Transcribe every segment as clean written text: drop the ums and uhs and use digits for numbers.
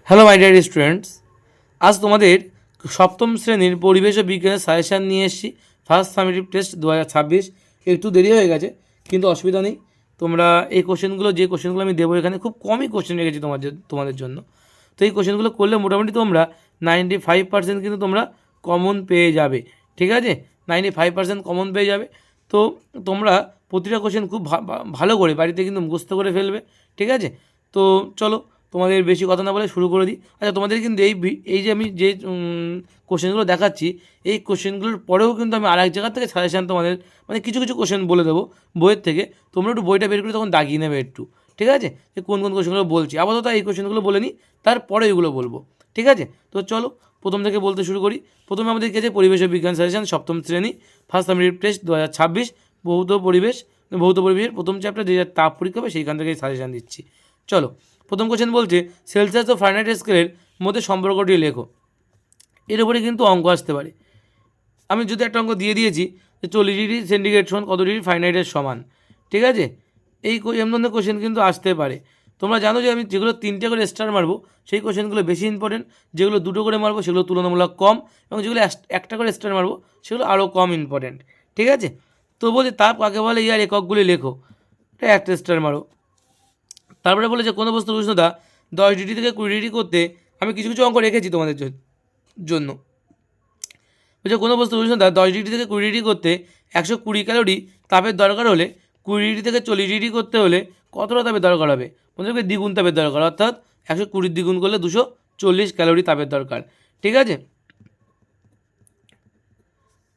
Hello my dear students, আজ তোমাদের সপ্তম শ্রেণীর পরিবেশ ও বিজ্ঞানের সাজেশান নিয়ে এসেছি। ফার্স্ট সামেটিভ টেস্ট 2026 একটু দেরি হয়ে গেছে, কিন্তু অসুবিধা নেই। তোমরা এই যে কোশ্চেনগুলো আমি দেবো এখানে খুব কমই কোশ্চেন রেখেছি তোমাদের জন্য। তো এই কোশ্চেনগুলো করলে মোটামুটি তোমরা 95% কিন্তু তোমরা কমন পেয়ে যাবে। ঠিক আছে, 95% কমন পেয়ে যাবে। তো তোমরা প্রতিটা কোশ্চেন খুব ভালো করে বাড়িতে কিন্তু মুখস্থ করে ফেলবে। ঠিক আছে, তো চলো তোমাদের বেশি কথা না বলে শুরু করে দিই। আচ্ছা, তোমাদের কিন্তু এই যে আমি যে কোশ্চেনগুলো দেখাচ্ছি, এই কোশ্চেনগুলোর পরেও কিন্তু আমি আরেক জায়গা থেকে সাজেশান তোমাদের মানে কিছু কিছু কোশ্চেন বলে দেবো বইয়ের থেকে। তোমরা একটু বইটা বের করে তখন দাগিয়ে নেবে একটু। ঠিক আছে, যে কোন কোন কোশ্চেনগুলো বলছি, আপাতত এই কোশ্চেনগুলো বলে নিই, তারপরে এগুলো বলবো। ঠিক আছে, তো চলো প্রথম থেকে বলতে শুরু করি। প্রথমে আমাদের কাছে পরিবেশ ও বিজ্ঞান সাজেশান সপ্তম শ্রেণী ফার্স্ট সামেটিভ টেস্ট 2026 ভৌত পরিবেশের প্রথম চ্যাপ্টার যে তাপ পরীক্ষা হবে সেইখান থেকে সাজেশান দিচ্ছি। চলো, প্রথম কোশ্চেন বলছে সেলসিয়াস ও ফারেনহাইট স্কেলের মধ্যে সম্পর্কটি লেখো। এর উপরে কিন্তু অঙ্ক আসতে পারে। আমি যদি একটা অঙ্ক দিয়ে দিয়েছি যে 40°C সমান কত ডিগ্রি ফারেনহাইটের সমান। ঠিক আছে, এমন ধরনের কোশ্চেন কিন্তু আসতে পারে। তোমরা জানো যে আমি যেগুলো 3টে করে স্টার মারবো সেই কোশ্চেনগুলো বেশি ইম্পর্টেন্ট, যেগুলো 2টো করে মারবো সেগুলো তুলনামূলক কম, এবং যেগুলো একটা করে স্টার মারবো সেগুলো আরও কম ইম্পর্টেন্ট। ঠিক আছে, তো বলছে তাপ কাকে বলে ইয়ার এককগুলি লেখো। এটা একটা স্টার মারো। তারপরে বলেছে কোনো বস্তুর উষ্ণতা 10 ডিগ্রি থেকে 20 ডিগ্রি করতে, আমি কিছু কিছু অঙ্ক রেখেছি তোমাদের জন্য। বলছে কোনো বস্তুর উষ্ণতা 10 ডিগ্রি থেকে 20 ডিগ্রি করতে 120 ক্যালোরি তাপের দরকার হলে 20 ডিগ্রি থেকে 40 ডিগ্রি করতে হলে কতটা তাপের দরকার হবে? বলছে দ্বিগুণ তাপের দরকার, অর্থাৎ 120 দ্বিগুণ করলে 240 ক্যালোরি তাপের দরকার। ঠিক আছে,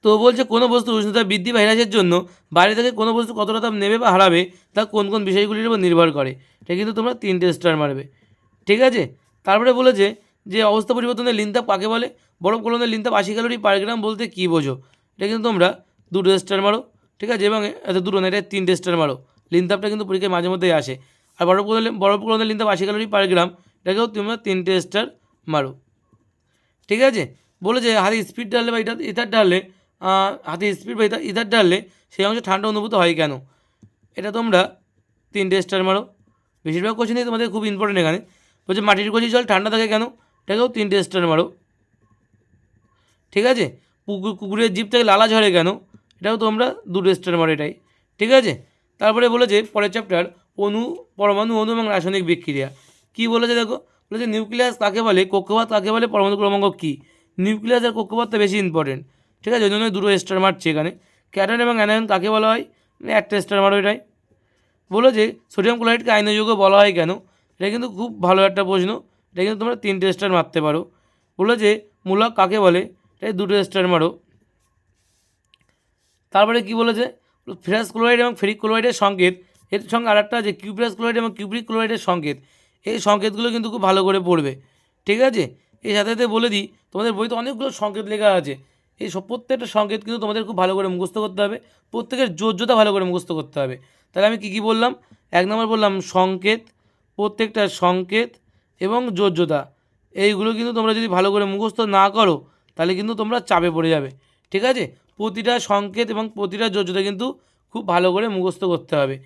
তো বলছে কোনো বস্তুর উষ্ণতা বৃদ্ধি বা হ্রাসের জন্য বাইরে থেকে কোনো বস্তু কতটা তাপ নেবে বা হারাবে তা কোন কোন বিষয়গুলির উপর নির্ভর করে। এটা কিন্তু তোমরা 3টে স্টার মারবে। ঠিক আছে, তারপরে বলেছে যে অবস্থা পরিবর্তনের লিনতাপ কাকে বলে? বরফ গলনের লিনতাপ 80 ক্যালোরি/গ্রাম বলতে কী বোঝো? এটা কিন্তু তোমরা 2টো স্টার মারো। ঠিক আছে, এবং দুটো না, এটা 3টে স্টার মারো। লিনতাপটা কিন্তু পরীক্ষায় মাঝে মধ্যেই আসে। আর বরফ গলনের লিনতাপ 80 ক্যালোরি/গ্রাম, এটাকেও তোমরা 3টে স্টার মারো। ঠিক আছে, বলেছে হাতে স্পিড ঢাললে বা ইথার ঢাললে হাতে স্পিড বা ইথার ঢাললে সেই অংশে ঠান্ডা অনুভূত হয় কেন? এটা তোমরা 3টে স্টার মারো। বেশিরভাগ কোশ্চেনই তোমাদের খুব ইম্পর্টেন্ট এখানে। বলছে মাটির কচি জল ঠান্ডা থাকে কেন? এটাকেও 3টে স্টার মারো। ঠিক আছে, কুকুরের জিভ থেকে লালা ঝরে কেন? এটাও তোমরা 2টো স্টার মারো এটাই। ঠিক আছে, তারপরে বলেছে পরের চ্যাপ্টার পরমাণু অণু এবং রাসায়নিক বিক্রিয়া। কী বলেছে দেখো, বলেছে নিউক্লিয়াস কাকে বলে, কক্ষপথ কাকে বলে, পরমাণু ক্রমাঙ্ক কী? নিউক্লিয়াস আর কক্ষপথটা বেশি ইম্পর্টেন্ট। ঠিক আছে, ওই জন্য 2টো স্টার মারছে এখানে। ক্যাটায়ন এবং অ্যানায়ন কাকে বলা হয়? একটা স্টার মারো এটাই। বলো যে সোডিয়াম ক্লোরাইডকে আয়নীয় যৌগ বলা হয় কেন? এটা কিন্তু খুব ভালো একটা প্রশ্ন। এটা কিন্তু তোমরা 3টে স্টার মারতে পারো। বলো যে মূলক কাকে বলে? এটাই 2টো স্টার মারো। তারপরে কি বলেছে, ফেরাস ক্লোরাইড এবং ফেরিক ক্লোরাইডের সংকেত, এর সঙ্গে আরেকটা আছে কিউপ্রাস ক্লোরাইড এবং কিউপ্রিক ক্লোরাইডের সংকেত। এই সংকেতগুলো কিন্তু খুব ভালো করে পড়বে। ঠিক আছে, এর সাথে সাথে বলে দিই তোমাদের বইতে অনেকগুলো সংকেত লেখা আছে। এই প্রত্যেকটা সংকেত কিন্তু তোমাদের খুব ভালো করে মুখস্থ করতে হবে। প্রত্যেকের যোজ্যতা ভালো করে মুখস্থ করতে হবে। তাহলে আমি কী বললাম? 1 নম্বর বললাম সংকেত, প্রত্যেকটা সংকেত এবং যোজ্যতা। এইগুলো কিন্তু তোমরা যদি ভালো করে মুখস্থ না করো তাহলে কিন্তু তোমরা চাপে পড়ে যাবে। ঠিক আছে, প্রতিটা সংকেত এবং প্রতিটা যোজ্যতা কিন্তু খুব ভালো করে মুখস্থ করতে হবে।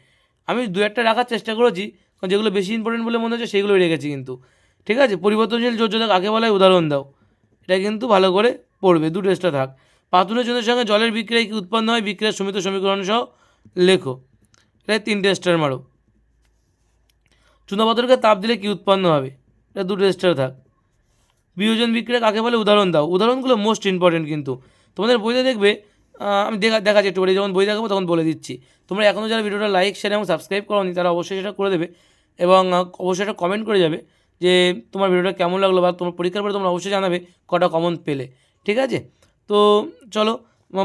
আমি 2-1টা রাখার চেষ্টা করেছি, কারণ যেগুলো বেশি ইম্পর্টেন্ট বলে মনে হচ্ছে সেগুলোই রেখেছি কিন্তু। ঠিক আছে, পরিবর্তনশীল যোজ্যতা কাকে বলা হয় উদাহরণ দাও। এটা কিন্তু ভালো করে পড়বে, 2টো এক্সট্রা থাক। পাথরের চুনের সঙ্গে জলের বিক্রিয়ায় কী উৎপন্ন হয়? বিক্রিয়ার সীমিত সমীকরণ সহ লেখো। এটা 3টে স্টার মারো। চুনাপাথরকে তাপ দিলে কী উৎপন্ন হবে? এটা 2টো স্টার থাক। বিয়োজন বিক্রিয়া কাকে বলে উদাহরণ দাও। উদাহরণগুলো মোস্ট ইম্পর্টেন্ট কিন্তু তোমাদের বইতে দেখবে। আমি দেখাচ্ছি একটু, যখন বই দেখাবো তখন বলে দিচ্ছি। তোমরা এখনও যারা ভিডিওটা লাইক শেয়ার এবং সাবস্ক্রাইব করোনি তারা অবশ্যই সেটা করে দেবে, এবং অবশ্যই একটা কমেন্ট করে যাবে যে তোমার ভিডিওটা কেমন লাগলো, বা তোমার পরীক্ষার পরে তোমরা অবশ্যই জানাবে কটা কমন পেলে। ঠিক আছে, তো চলো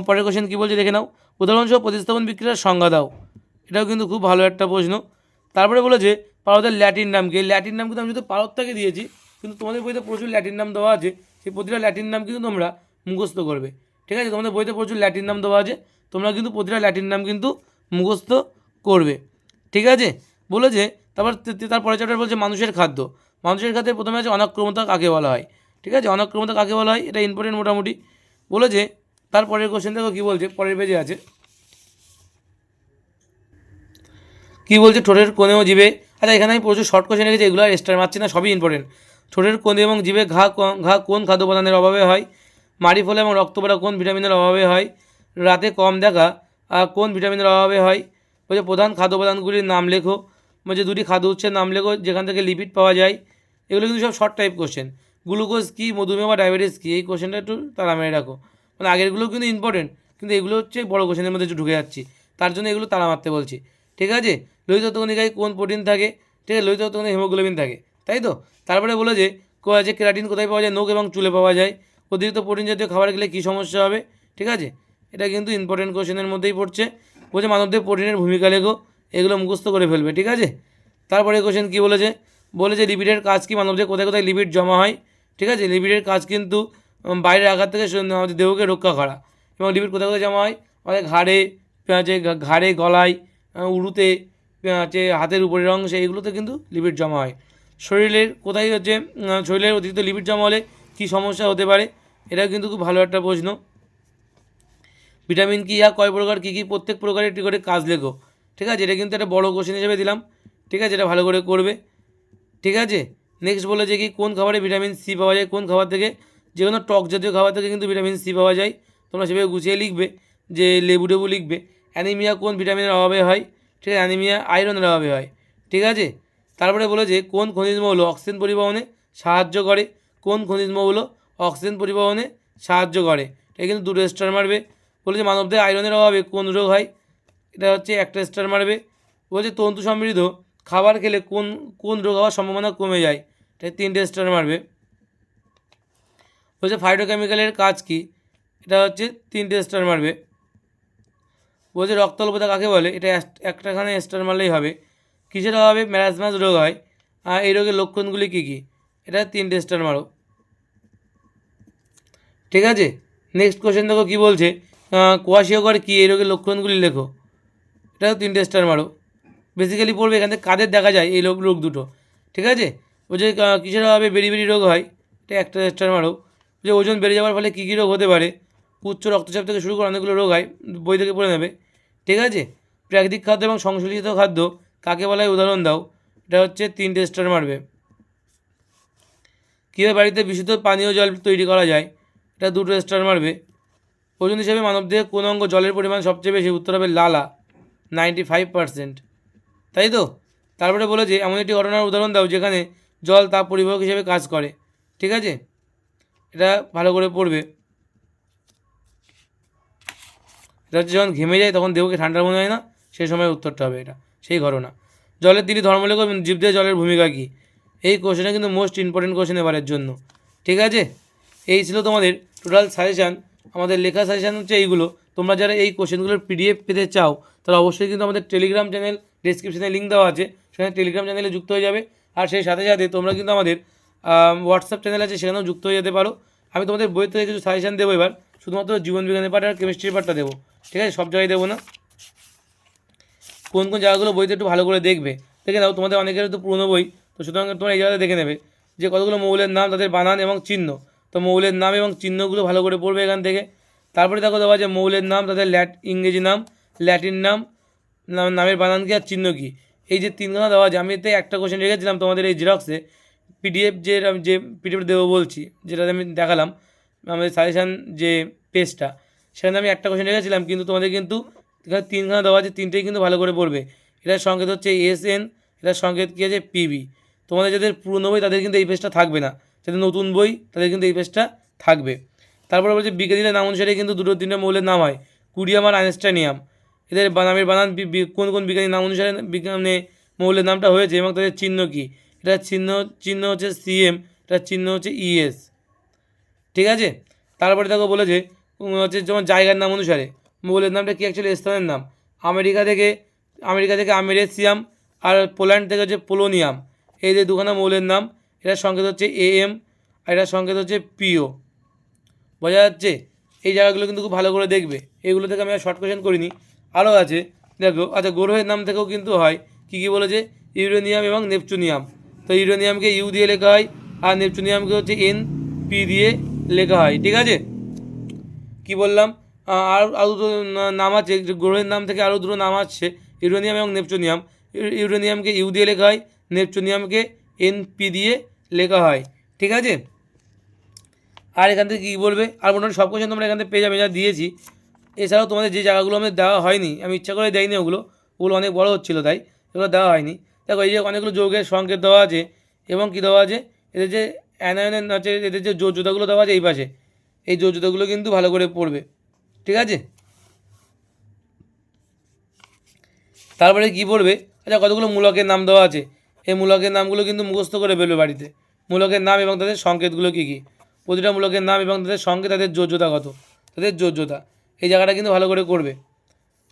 পরের কোশ্চেন কী বলছে দেখে নাও। উদাহরণসহ প্রতিস্থাপন বিক্রিয়ার সংজ্ঞা দাও। এটাও কিন্তু খুব ভালো একটা প্রশ্ন। তারপরে বলেছে পারদের ল্যাটিন নাম কি? ল্যাটিন নাম কিন্তু আমি শুধু পারদটাকে দিয়েছি, কিন্তু তোমাদের বইতে প্রচুর ল্যাটিন নাম দেওয়া আছে। সেই প্রতিটা ল্যাটিন নাম কিন্তু তোমরা মুখস্থ করবে। ঠিক আছে, তোমাদের বইতে প্রচুর ল্যাটিন নাম দেওয়া আছে, তোমরা কিন্তু প্রতিটা ল্যাটিন নাম কিন্তু মুখস্থ করবে। ঠিক আছে, বলেছে তারপরে চ্যাপ্টার বলছে মানুষের খাদ্য। মানুষের খাদ্যে প্রথমে আছে অনাক্রমতা কাকে বলা হয়। ঠিক আছে, অনাক্রমতা কাকে বলা হয় এটা ইম্পর্টেন্ট মোটামুটি। বলেছে তারপরের কোশ্চেন দেখো কী বলছে, পরের পেজে আছে কী বলছে ঠোঁটের কোণেও জীবে। আচ্ছা, এখানে আমি প্রচুর শর্ট কোশ্চেন রেখেছি, এগুলো আর স্টার মারছি না, সবই ইম্পর্টেন্ট। ঠোঁটের কোণে এবং জিভে ঘা কোন খাদ্য উপাদানের অভাবে হয়? মাড়ি ফোলা এবং রক্ত পড়া কোন ভিটামিনের অভাবে হয়? রাতে কম দেখা কোন ভিটামিনের অভাবে হয়? বলছে প্রধান খাদ্য উপাদানগুলির নাম লেখো। বলছে দুটি খাদ্য উৎসের নাম লেখো যেখান থেকে লিপিড পাওয়া যায়। এগুলো কিন্তু সব শর্ট টাইপ কোশ্চেন। গ্লুকোজ কী, মধুমেহ বা ডায়াবেটিস কী, এই কোশ্চেনটা একটু তাড়া মেরে রাখো। মানে আগেরগুলো কিন্তু ইম্পর্টেন্ট, কিন্তু এগুলো হচ্ছে বড় কোশ্চেনের মধ্যে একটু ঢুকে যাচ্ছি, তার জন্য এগুলো তাড়া মারতে বলছি। ঠিক আছে, লোহিত কণিকায় কোন প্রোটিন থাকে? ঠিক আছে, লোহিত কণিকায় হিমোগ্লোবিন থাকে, তাই তো। তারপরে বলে যে কেরাটিন কোথায় পাওয়া যায়? নখ এবং চুলে পাওয়া যায়। অতিরিক্ত প্রোটিন জাতীয় খাবার খেলে কী সমস্যা হবে? ঠিক আছে, এটা কিন্তু ইম্পর্টেন্ট কোশ্চেনের মধ্যেই পড়ছে। বলছে মানবদেহে প্রোটিনের ভূমিকা লেখো, এগুলো মুখস্থ করে ফেলবে। ঠিক আছে, তারপরে কোশ্চেন কী বলেছে? বলেছে লিপিডের কাজ কি? মানবদেহে কোথায় কোথায় লিপিড জমা হয়? ঠিক আছে, লিপিডের কাজ কিন্তু বাইরের আঘাত থেকে আমাদের দেহকে রক্ষা করা। এবং লিপিড কোথায় কোথায় জমা হয়? আমাদের ঘাড়ে, গলায়, উরুতে, হাতের উপরের অংশে, এগুলোতে কিন্তু লিপিড জমা হয়। শরীরের কোথায় হচ্ছে শরীরের অতিরিক্ত লিপিড জমা হলে কী সমস্যা হতে পারে? এটাও কিন্তু খুব ভালো একটা প্রশ্ন। ভিটামিন কী কয় প্রকার, কী কী, প্রত্যেক প্রকারের একটি করে কাজ লেখো। ঠিক আছে, এটা কিন্তু একটা বড় কোশ্চেন হিসেবে দিলাম। ঠিক আছে, এটা ভালো করে করবে। ঠিক আছে, নেক্সট বলেছে কি কোন খাবারে ভিটামিন সি পাওয়া যায়? কোন খাবার থেকে? যে কোনো টক জাতীয় খাবার থেকে কিন্তু ভিটামিন সি পাওয়া যায়। তোমরা সেভাবে গুছিয়ে লিখবে, যে লেবু টেবু লিখবে। অ্যানিমিয়া কোন ভিটামিনের অভাবে হয়? ঠিক আছে, অ্যানিমিয়া আয়রনের অভাবে হয়। ঠিক আছে, তারপরে বলেছে কোন খনিজ মৌল অক্সিজেন পরিবহনে সাহায্য করে? কোন খনিজ মৌল অক্সিজেন পরিবহনে সাহায্য করে? এটা কিন্তু দুটো স্টার মারবে। বলেছে মানবদেহে আয়রনের অভাবে কোন রোগ হয়? এটা হচ্ছে একটা স্টার মারবে। বলছে তন্তু সমৃদ্ধ খাবার খেলে কোন কোন রোগ হওয়ার সম্ভাবনা কমে যায়? এটা তিনটে স্টার মারবে। বলছে ফাইটোকেমিক্যালের কাজ কি? এটা হচ্ছে তিনটে স্টার মারবে। বলছে রক্ত অল্পতা কাকে বলে? এটা একটাখানে স্টার মারলেই হবে। কিসের অভাবে ম্যারাজমাস রোগ হয়? আর এই রোগের লক্ষণগুলি কী কী? এটা তিনটে স্টার মারো। ঠিক আছে, নেক্সট কোশ্চেন দেখো কী বলছে, কোয়াশিয়কর কী, এই রোগের লক্ষণগুলি লেখো। এটাও তিনটে স্টার মারো। বেসিক্যালি পড়বে এখান থেকে কাদের দেখা যায় এই রোগ দুটো। ঠিক আছে, বলছে কিসের অভাবে বেরি রোগ হয়? এটা একটা স্টার মারো। যে ওজন বেড়ে যাওয়ার ফলে কী কী রোগ হতে পারে? উচ্চ রক্তচাপ থেকে শুরু করে অনেকগুলো রোগ হয়, বই থেকে পড়ে নেবে। ঠিক আছে, প্রাকৃতিক খাদ্য এবং সংশ্লেষিত খাদ্য কাকে বলা হয়? উদাহরণ দাও। এটা হচ্ছে তিনটে স্টার মারবে। কীভাবে বাড়িতে বিশুদ্ধ পানীয় জল তৈরি করা যায়? এটা দুটো স্টার মারবে। ওজন হিসেবে মানবদেহে কোন অঙ্গ জলের পরিমাণ সবচেয়ে বেশি? উত্তর হবে লালা, 95%। তাই তো। তারপরে বলেছে এমন একটি ঘটনার উদাহরণ দাও যেখানে জল তাপ পরিবাহক হিসেবে কাজ করে। ঠিক আছে, এটা ভালো করে পড়বে। এটা হচ্ছে যখন ঘেমে যায় তখন দেহকে ঠান্ডা মনে হয় না, সেই সময় উত্তরটা হবে এটা, সেই ঘটনা। জলের তিনটি ধর্মলেখ এবং জীবদেহে জলের ভূমিকা কী? এই কোশ্চেনটা কিন্তু মোস্ট ইম্পর্টেন্ট কোশ্চেন এবারের জন্য। ঠিক আছে, এই ছিল তোমাদের টোটাল সাজেশান। আমাদের লেখা সাজেশান হচ্ছে এইগুলো। তোমরা যারা এই কোশ্চেনগুলোর পিডিএফ পেতে চাও তারা অবশ্যই কিন্তু আমাদের টেলিগ্রাম চ্যানেল, ডিসক্রিপশনে লিঙ্ক দেওয়া আছে, সেখানে টেলিগ্রাম চ্যানেলে যুক্ত হয়ে যাবে। আর সেই সাথে সাথে তোমরা কিন্তু আমাদের হোয়াটসঅ্যাপ চ্যানেল আছে, সেখানেও যুক্ত হয়ে যেতে পারো। আমি তোমাদের বই থেকে কিছু সাজেশান দেবো এবার, শুধুমাত্র জীবনবিজ্ঞানের পার্ট আর কেমিস্ট্রির পার্টটা দেবো। ঠিক আছে, সব জায়গায় দেবো না। কোন কোন জায়গাগুলো বইতে একটু ভালো করে দেখবে, দেখে নাও। তোমাদের অনেকের তো পুরনো বই, তো সুতরাং তোমরা এই জায়গাতে দেখে নেবে যে কতগুলো মৌলের নাম, তাদের বানান এবং চিহ্ন। তো মৌলের নাম এবং চিহ্নগুলো ভালো করে পড়বে এখান থেকে। তারপরে দেখো দেওয়া যে মৌলের নাম, তাদের ইংরেজি নাম, ল্যাটিন নাম, নামের বানান কী আর চিহ্ন কী, এই যে তিনখানা দেওয়া আছে। আমি এতে একটা কোশ্চেন রেখেছিলাম তোমাদের এই জেরক্সে, পিডিএফ যে পিডিএফ দেবো বলছি, যেটা আমি দেখালাম আমাদের সাজেশান যে পেজটা, সেখানে আমি একটা কোশ্চেন রেখেছিলাম, কিন্তু তোমাদের কিন্তু এখানে তিনখানা দেওয়া আছে, তিনটেই কিন্তু ভালো করে পড়বে। এটার সংকেত হচ্ছে এসএন, এটার সংকেত কী আছে? পিবি। তোমাদের যাদের পুরনো বই তাদের কিন্তু এই পেজটা থাকবে না, যাদের নতুন বই তাদের কিন্তু এই পেজটা থাকবে। তারপরে বলছে বিজ্ঞানীদের নাম অনুসারে কিন্তু দুটো তিনটে মৌলের নাম হয়, কুরিয়াম আর আইনস্টাইনিয়াম। এদের নামের বানান কোন কোন বিজ্ঞানীর নাম অনুসারে বিজ্ঞানে মৌলের নামটা হয়েছে এবং তাদের চিহ্ন কী? এটার চিহ্ন হচ্ছে সিএম, এটার চিহ্ন হচ্ছে ইএস। ঠিক আছে, তারপরে দেখো বলেছে হচ্ছে যেমন জায়গার নাম অনুসারে মৌলের নামটা কী? অ্যাকচুয়ালি স্থানের নাম। আমেরিকা থেকে আমেরিসিয়াম, আর পোল্যান্ড থেকে হচ্ছে পোলোনিয়াম। এই যে দুখানা মৌলের নাম, এটার সংকেত হচ্ছে এএম, আর এটার সংকেত হচ্ছে পিও। বোঝা যাচ্ছে? এই জায়গাগুলো কিন্তু খুব ভালো করে দেখবে। এগুলো থেকে আমি আর শর্ট কোয়েশ্চেন করিনি, আরও আছে দেখো। আচ্ছা, গ্রহের নাম থেকেও কিন্তু হয়। কী কী বলেছে? ইউরেনিয়াম এবং নেপচুনিয়াম। তো ইউরেনিয়ামকে ইউ দিয়ে লেখা হয়, আর নেপচুনিয়ামকে হচ্ছে এন পি দিয়ে লেখা হয়। ঠিক আছে, কি বললাম? আরও দুটো নাম আছে, গ্রহের নাম থেকে আরও দুটো নাম আছে, ইউরেনিয়াম এবং নেপচুনিয়াম। ইউরেনিয়ামকে ইউ দিয়ে লেখা হয়, নেপচুনিয়ামকে এন পি দিয়ে লেখা হয়। ঠিক আছে। আর এখান থেকে কী বলবে, আর মোটামুটি সব কোশ্চেন তোমরা এখান থেকে পেয়ে যাবে যা দিয়েছি। এছাড়াও তোমাদের যে জায়গাগুলো আমাদের দেওয়া হয়নি, আমি ইচ্ছা করে দেয়নি, ওগুলো অনেক বড় হচ্ছিলো তাই এগুলো দেওয়া হয়নি। দেখো এই যে অনেকগুলো যৌগের সংকেত দেওয়া আছে এবং কী দেওয়া আছে, এদের যে অ্যানায়নের হচ্ছে এদের যে যোজ্যতাগুলো দেওয়া আছে এই পাশে, এই যোজ্যতাগুলো কিন্তু ভালো করে পড়বে। ঠিক আছে, তারপরে কী পড়বে, আচ্ছা কতগুলো মূলকের নাম দেওয়া আছে, এই মূলকের নামগুলো কিন্তু মুখস্থ করে ফেলবে বাড়িতে। মূলকের নাম এবং তাদের সংকেতগুলো কী কী, প্রতিটা মূলকের নাম এবং তাদের সংকেত, তাদের যোজ্যতা কত, তাদের যোজ্যতা, এই জায়গাটা কিন্তু ভালো করে করবে।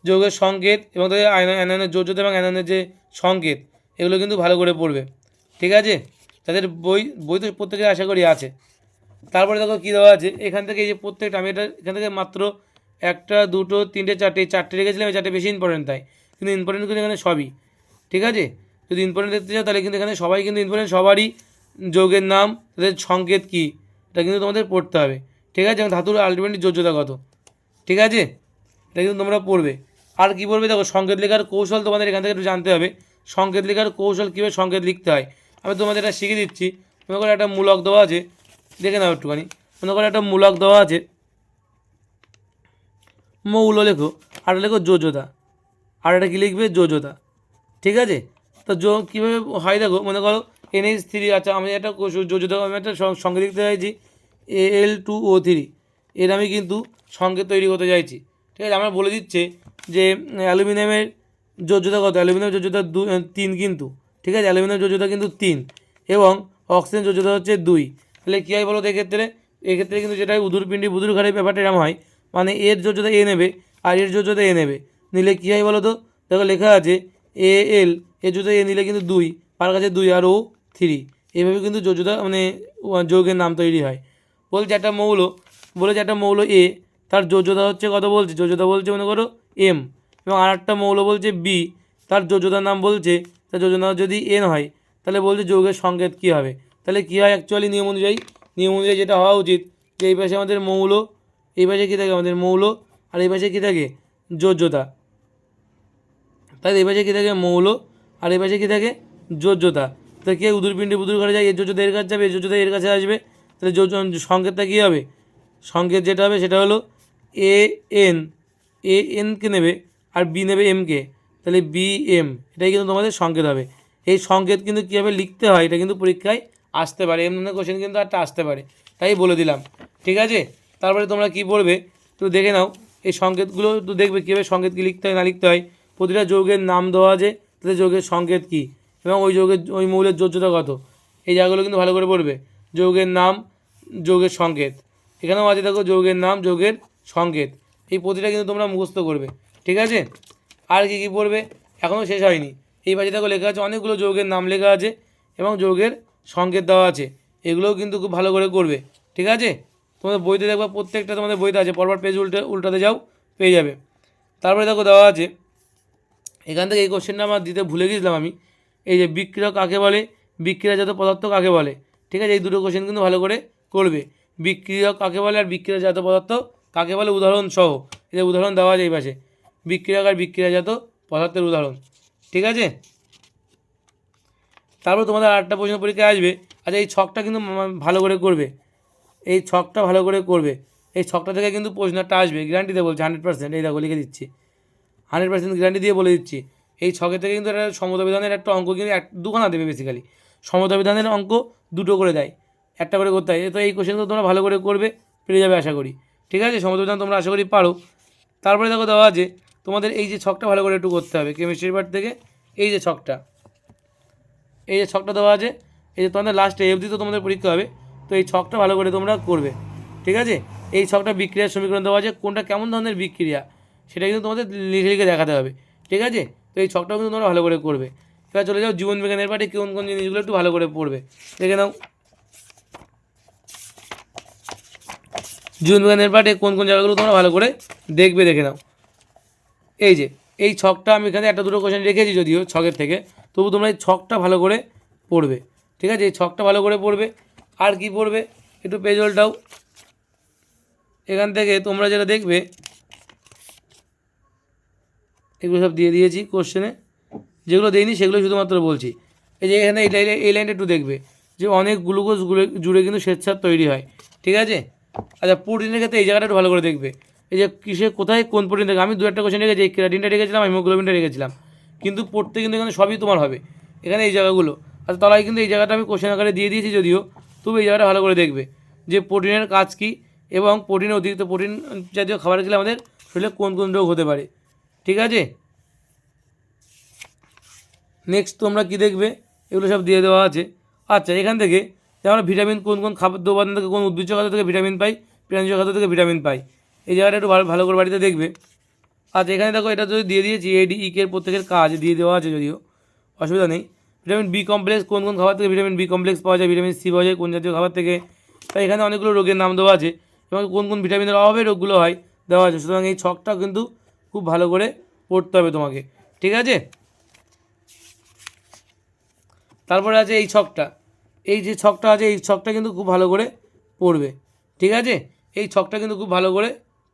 যৌগের সংকেত এবং তাদের অ্যানায়নের যোজ্যতা এবং অ্যানায়নের যে সংকেত, এগুলো কিন্তু ভালো করে পড়বে। ঠিক আছে, তাদের বই তো প্রত্যেকের আশা করি আছে। তারপরে দেখো কী দেওয়া আছে এখান থেকে, এই যে প্রত্যেকটা আমি এটা এখান থেকে মাত্র 1 2 3 4 রেখেছিলাম, এই 4টে বেশি ইম্পর্টেন্ট তাই, কিন্তু ইম্পর্টেন্ট কিন্তু এখানে সবই। ঠিক আছে, যদি ইম্পর্টেন্ট দেখতে চাও তাহলে কিন্তু এখানে সবাই কিন্তু ইম্পর্টেন্ট, সবারই যৌগের নাম, তাদের সংকেত কী, এটা কিন্তু তোমাদের পড়তে হবে। ঠিক আছে, এবং ধাতুর আলটিমেটলি যোজ্যতা কত। ঠিক আছে, এটা কিন্তু তোমরা পড়বে। আর কী পড়বে দেখো, সংকেত লেখার কৌশল তোমাদের এখান থেকে একটু জানতে হবে। সংকেত লেখার কৌশল, কীভাবে সংকেত লিখতে হয় আমি তোমাদের এটা শিখিয়ে দিচ্ছি। মনে করো একটা মূলক দেওয়া আছে, দেখে নাও একটুখানি। মনে করো একটা মূলক দেওয়া আছে, মৌল লেখো, আর লেখো যোজ্যতা, আর এটা কী লিখবে, যোজ্যতা। ঠিক আছে, তো কীভাবে হয় দেখো, মনে করো NH3, আচ্ছা আমি একটা যোজ্যতা, আমি একটা সংকেত লিখতে চাইছি Al2O3, এর আমি কিন্তু সংকেত তৈরি করতে চাইছি। ঠিক আছে, আমরা বলে দিচ্ছে যে অ্যালুমিনিয়ামের যোজ্যতা কত, অ্যালুমিনিয়ামের যোজ্যতা 3 কিন্তু। ঠিক আছে, অ্যালুমিনিয়ামের যোজ্যতা কিন্তু 3 এবং অক্সিজেন যোজ্যতা হচ্ছে 2। তাহলে কী হয় বলো তো, এক্ষেত্রে কিন্তু যেটা উদুরপিণ্ডি বুদুর ঘাড়ের ব্যাপারটা এরকম হয়, মানে এর যোজ্যতা এ নেবে আর এর যোজ্যতা এ নেবে, নিলে কী হয় বলো তো, দেখো লেখা আছে Al, এর যোজ্যতা এ নিলে কিন্তু 2, পার কাছে 2 আর O3, এইভাবে কিন্তু যোজ্যতা মানে যৌগের নাম তৈরি হয়। বলছে একটা মৌল এ, তার যোজ্যতা হচ্ছে কত বলছে, যোজ্যতা বলছে মনে করো M, এবং আর একটা মৌল বলছে বি, তার যোজ্যতার নাম বলছে, তার যোজ্যতা যদি N হয়, তাহলে বলছে যৌগের সংকেত কী হবে। তাহলে কী হয় অ্যাকচুয়ালি নিয়ম অনুযায়ী যেটা হওয়া উচিত, যে এই পাশে আমাদের মৌল, এই পাশে কী থাকে আমাদের মৌল, আর এই পাশে কী থাকে, যোজ্যতা। তাই এই পাশে কী থাকে, মৌল, আর এই পাশে কী থাকে, যোজ্যতা। তো কে উদুরপিণ্ডে বুদুর ঘরে যায়, এর যোজ্যতা এর কাছে যাবে, এর যোজ্যতা এর কাছে আসবে, তাহলে সংকেতটা কী হবে, সংকেত যেটা হবে সেটা হলো AN, কে নেবে আর বি নেবে এমকে, তাহলে BM, এটাই কিন্তু তোমাদের সংকেত হবে। এই সংকেত কিন্তু কীভাবে লিখতে হয় এটা কিন্তু পরীক্ষায় আসতে পারে, এমন কোশ্চেন কিন্তু একটা আসতে পারে, তাই বলে দিলাম। ঠিক আছে, তারপরে তোমরা কী পড়বে তো দেখে নাও, এই সংকেতগুলো একটু দেখবে কীভাবে সংকেত কী লিখতে হয় না লিখতে হয়। প্রতিটা যৌগের নাম দেওয়া আছে, তাদের যৌগের সংকেত কী এবং ওই মৌলের যোজ্যতা কত, এই জায়গাগুলো কিন্তু ভালো করে পড়বে। যৌগের নাম, যৌগের সংকেত, এখানেও আছে দেখো যৌগের নাম, যৌগের সংকেত, এই প্রতিটা কিন্তু তোমরা মুখস্থ করবে। ঠিক আছে, আর কী কী পড়বে এখনও শেষ হয়নি। এই পাশে দেখো লেখা আছে অনেকগুলো যৌগের নাম লেখা আছে এবং যৌগের সংকেত দেওয়া আছে, এগুলোও কিন্তু খুব ভালো করে করবে। ঠিক আছে, তোমাদের বইতে দেখবা প্রত্যেকটা তোমাদের বইতে আছে, পরপর পেজ উল্টাতে যাও পেয়ে যাবে। তারপরে দেখো দেওয়া আছে এখান থেকে, এই কোশ্চেনটা আমার দিতে ভুলে গেছিলাম আমি, এই যে বিক্রিয়া কাকে বলে, বিক্রিয়াজাত পদার্থ কাকে বলে। ঠিক আছে, এই দুটো কোশ্চেন কিন্তু ভালো করে করবে, বিক্রিয়া কাকে বলে আর বিক্রিয়াজাত পদার্থ কাকে বলে, উদাহরণ সহ। এই যে উদাহরণ দেওয়া আছে এই পাশে, বিক্রিয়ক আর বিক্রিয়াজাত পদার্থের উদাহরণ। ঠিক আছে, তারপর তোমাদের আরেকটা প্রশ্ন পরীক্ষায় আসবে, আচ্ছা এই ছকটা কিন্তু ভালো করে করবে, এই ছকটা ভালো করে করবে, এই ছকটা থেকে কিন্তু প্রশ্নটা আসবে, গ্যারান্টিতে বলছি 100%, এই দেখো লিখে দিচ্ছি 100% গ্যারান্টি দিয়ে বলে দিচ্ছি। এই ছকের থেকে কিন্তু একটা সমতাবিধানের একটা অঙ্ক কিন্তু দুখানা দেবে, বেসিক্যালি সমতাবিধানের অঙ্ক দুটো করে দেয়, একটা করে করতে হয়। তো এই কোশ্চেনগুলো তোমরা ভালো করে করবে, পেরে যাবে আশা করি। ঠিক আছে, সমতাবিধান তোমরা আশা করি পারো। তারপরে দেখো দেওয়া আছে তোমাদের এই যে ছকটা ভালো করে একটু করতে হবে, কেমিস্ট্রির পার্ট থেকে এই যে ছকটা দেওয়া আছে, এই যে তোমাদের লাস্টে অবধি তো তোমাদের পরীক্ষা হবে, তো এই ছকটা ভালো করে তোমরা করবে। ঠিক আছে, এই ছকটা বিক্রিয়ার সমীকরণ দেওয়া আছে, কোনটা কেমন ধরনের বিক্রিয়া সেটা কিন্তু তোমাদের লিখে লিখে দেখাতে হবে। ঠিক আছে, তো এই ছকটাও কিন্তু তোমরা ভালো করে করবে। এবার চলে যাও জীবনবিজ্ঞানের পাঠে, কোন কোন জিনিসগুলো একটু ভালো করে পড়বে দেখে নাও। জীবনবিজ্ঞানের পাঠে কোন কোন জায়গাগুলো তোমরা ভালো করে দেখবে দেখে নাও। এই যে এই ছকটা আমি এখানে একটা দুটো কোশ্চেন রেখেছি যদিও ছকের থেকে, তবু তোমরা এই ছকটা ভালো করে পড়বে। ঠিক আছে, এই ছকটা ভালো করে পড়বে। আর কি পড়বে একটু পেজ উল্টাও, এখান থেকে তোমরা যেটা দেখবে এগুলো সব দিয়ে দিয়েছি কোশ্চেনে, যেগুলো দেইনি সেগুলো শুধুমাত্র বলছি। এই যে এখানে এই লাইনটা একটু দেখবে, যে অনেক গ্লুকোজ জুড়ে কিন্তু শ্বেতসার তৈরি হয়, ঠিক আছে। আচ্ছা, প্রোটিনের ক্ষেত্রে এই জায়গাটা একটু ভালো করে দেখবে, এই যে কিসে কোথায় কোন প্রোটিন থাকে। আমি 2-1টা কোশ্চেন রেখেছি, এই ক্রিয়াটিনটা রেখেছিলাম, হিমোগ্লোবিনটা রেখেছিলাম, কিন্তু পড়তে কিন্তু এখানে সবই তোমার হবে, এখানে এই জায়গাগুলো। আচ্ছা, তলায় কিন্তু এই জায়গাটা আমি কোশ্চেন আকারে দিয়ে দিয়েছি যদিও, তবু এই জায়গাটা ভালো করে দেখবে যে প্রোটিনের কাজ কী এবং প্রোটিনের অতিরিক্ত প্রোটিন জাতীয় খাবার খেলে আমাদের শরীরে কোন কোন রোগ হতে পারে, ঠিক আছে। নেক্সট তোমরা কী দেখবে, এগুলো সব দিয়ে দেওয়া আছে। আচ্ছা, এখান থেকে আমরা ভিটামিন কোন কোন খাদ্য উপাদান থেকে, কোন উদ্ভিজ্জ খাদ্য থেকে ভিটামিন পাই, প্রাণীজ খাদ্য থেকে ভিটামিন পাই, এই জায়গাটা একটু ভালো করে বাড়িতে দেখবে। আচ্ছা, এখানে দেখো এটা যদি দিয়ে দিয়েছি ADE প্রত্যেকের কাজ দিয়ে দেওয়া আছে, যদিও অসুবিধা নেই। ভিটামিন বি কমপ্লেক্স, কোন কোন খাবার থেকে ভিটামিন বি কমপ্লেক্স পাওয়া যায়, ভিটামিন সি পাওয়া যায় কোন জাতীয় খাবার থেকে। তাই এখানে অনেকগুলো রোগের নাম দেওয়া আছে এবং কোন কোন ভিটামিনের অভাবে রোগগুলো হয় দেওয়া আছে। সুতরাং এই ছকটা কিন্তু খুব ভালো করে পড়তে হবে তোমাকে, ঠিক আছে। তারপরে আছে এই ছকটা, এই যে ছকটা আছে এই ছকটা কিন্তু খুব ভালো করে পড়বে, ঠিক আছে। এই ছকটা কিন্তু খুব ভালো করে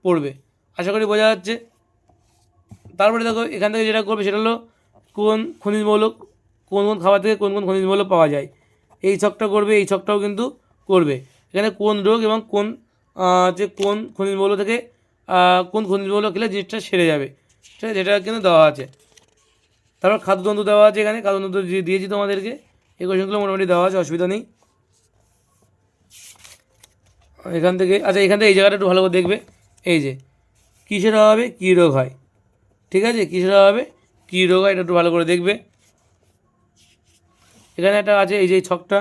পড়বে, আশা করি বোঝা যাচ্ছে। তারপরে দেখো এখান থেকে যেটা করবে সেটা হলো কোন খনিজ মৌল, কোন কোন খাবার থেকে কোন কোন খনিজ মৌল পাওয়া যায়, এই ছকটা করবে। এই ছকটাও কিন্তু করবে, এখানে কোন রোগ এবং কোন যে কোন খনিজ মৌল থেকে কোন খনিজ মৌল খেলে জিনিসটা সেরে যাবে, ঠিক আছে, যেটা কিন্তু দেওয়া আছে। তারপর খাদ্যতন্ত্র দেওয়া আছে, এখানে খাদ্যতন্ত্র দিয়েছি তোমাদেরকে, এই কোশ্চেনগুলো মোটামুটি দেওয়া আছে, অসুবিধা নেই এখান থেকে। আচ্ছা, এখান থেকে এই জায়গাটা একটু ভালো করে দেখবে, এই যে কিসের অভাবে কী রোগ হয়, ঠিক আছে, কিসের অভাবে কী রোগ হয় এটা একটু ভালো করে দেখবে। এখানে একটা আছে এই যে ছকটা,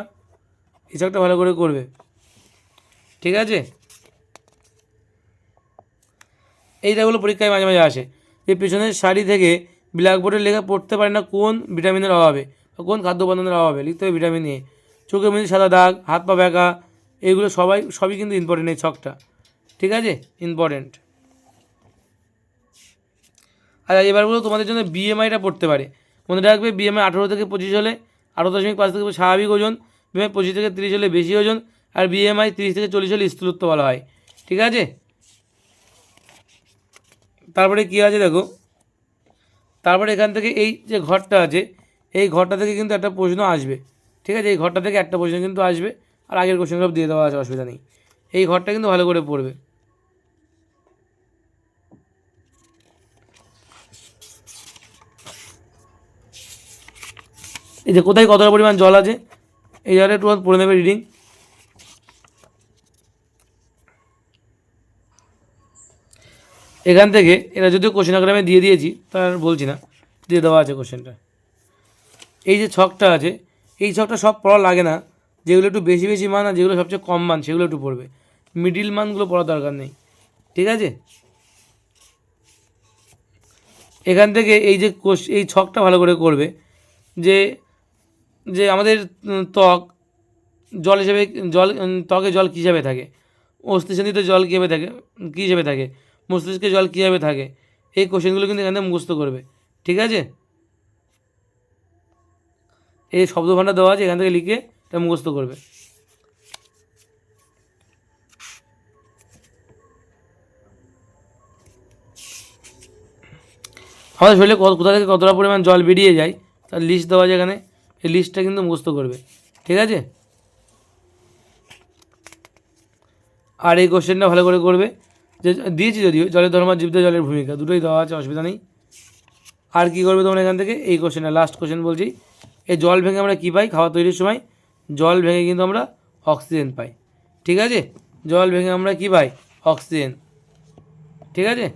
এই ছকটা ভালো করে করবে, ঠিক আছে। এইটাগুলো পরীক্ষায় মাঝে মাঝে আসে যে পেছনের সারি থেকে ব্ল্যাকবোর্ডের লেখা পড়তে পারে না কোন ভিটামিনের অভাবে বা কোন খাদ্য উপাদানের অভাবে, লিখতে হবে ভিটামিন এ। চোখের মধ্যে সাদা দাগ, হাত পা ব্যাকা, এইগুলো সবই কিন্তু ইম্পর্টেন্ট এই ছকটা, ঠিক আছে, ইম্পর্টেন্ট। আচ্ছা, এবারগুলো তোমাদের জন্য BMIটা পড়তে পারে, মনে রাখবে BMI 18 থেকে 25 হলে 18.5 থেকে স্বাভাবিক ওজন, BMI 25 থেকে 30 হলে বেশি ওজন, আর BMI 30 থেকে 40 হলে স্থূলত্ব বলা হয়, ঠিক আছে। তারপরে কী আছে দেখো, তারপরে এখান থেকে এই যে ঘরটা আছে এই ঘরটা থেকে কিন্তু একটা প্রশ্ন আসবে, ঠিক আছে, এই ঘরটা থেকে একটা প্রশ্ন কিন্তু আসবে, আর আগের কোশ্চেন সব দিয়ে দেওয়া আছে, অসুবিধা নেই। এই ঘরটা কিন্তু ভালো করে পড়বে। এই যে কোথায় কতটা পরিমাণ জল আছে এই জায়গাটা একটু পড়ে নেবে রিডিং। এখান থেকে এটা যদিও কোশ্চেন আকারে আমি দিয়ে দিয়েছি তার বলছি না, দিয়ে দেওয়া আছে কোশ্চেনটা। এই যে ছকটা আছে এই ছকটা সব পড়া লাগে না, যেগুলো একটু বেশি বেশি মান আর যেগুলো সবচেয়ে কম মান সেগুলো একটু পড়বে, মিডিল মানগুলো পড়ার দরকার নেই, ঠিক আছে। এখান থেকে এই যে এই ছকটা ভালো করে করবে যে যে আমাদের ত্বক জল হিসেবে ত্বকে জল কী হিসাবে থাকে, অস্থিসন্ধিতে জল কীভাবে থাকে, কী হিসেবে থাকে, মস্তিষ্কে জল কীভাবে থাকে, এই কোশ্চেনগুলো কিন্তু এখান থেকে মুখস্থ করবে, ঠিক আছে। এই শব্দভাণ্ডার দেওয়া আছে, এখান থেকে লিখে এটা মুখস্থ করবে। আমাদের শরীরে কোথা থেকে কতটা পরিমাণ জল বেরিয়ে যায় তার লিস্ট দেওয়া আছে এখানে, এই লিস্টটা কিন্তু মুখস্থ করবে, ঠিক আছে। আর এই কোশ্চেনটা ভালো করে করবে, যে দিয়েছি যদিও জলের ধর্ম জীবদের জলের ভূমিকা দুটোই দেওয়া আছে, অসুবিধা নেই। আর কী করবে তোমরা এখান থেকে এই কোশ্চেনটা লাস্ট কোশ্চেন বলছি, এই জল ভেঙে আমরা কী পাই, খাওয়া তৈরির সময় জল ভেঙে কিন্তু আমরা অক্সিজেন পাই, ঠিক আছে, জল ভেঙে আমরা কী পাই, অক্সিজেন, ঠিক আছে।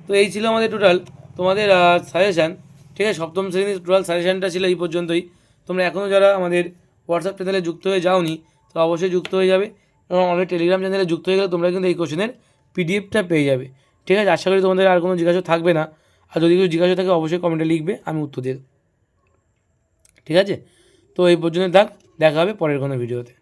তো এই ছিল আমাদের টোটাল তোমাদের সাজেশান, ঠিক আছে, সপ্তম শ্রেণীর টোটাল সাজেশানটা ছিল এই পর্যন্তই। তোমরা এখনও যারা আমাদের হোয়াটসঅ্যাপ চ্যানেলে যুক্ত হয়ে যাওনি তো অবশ্যই যুক্ত হয়ে যাবে, এবং আমাদের টেলিগ্রাম চ্যানেলে যুক্ত হয়ে গেলে তোমরা কিন্তু এই কোশ্চেনের পিডিএফটা পেয়ে যাবে, ঠিক আছে। আশা করি তোমাদের আর কোনো জিজ্ঞাসা থাকবে না, আর যদি কিছু জিজ্ঞাসা থাকে অবশ্যই কমেন্টে লিখবে, আমি উত্তর দেব, ঠিক আছে। তো এই পর্যন্ত দেখা হবে পরের কোনো ভিডিওতে।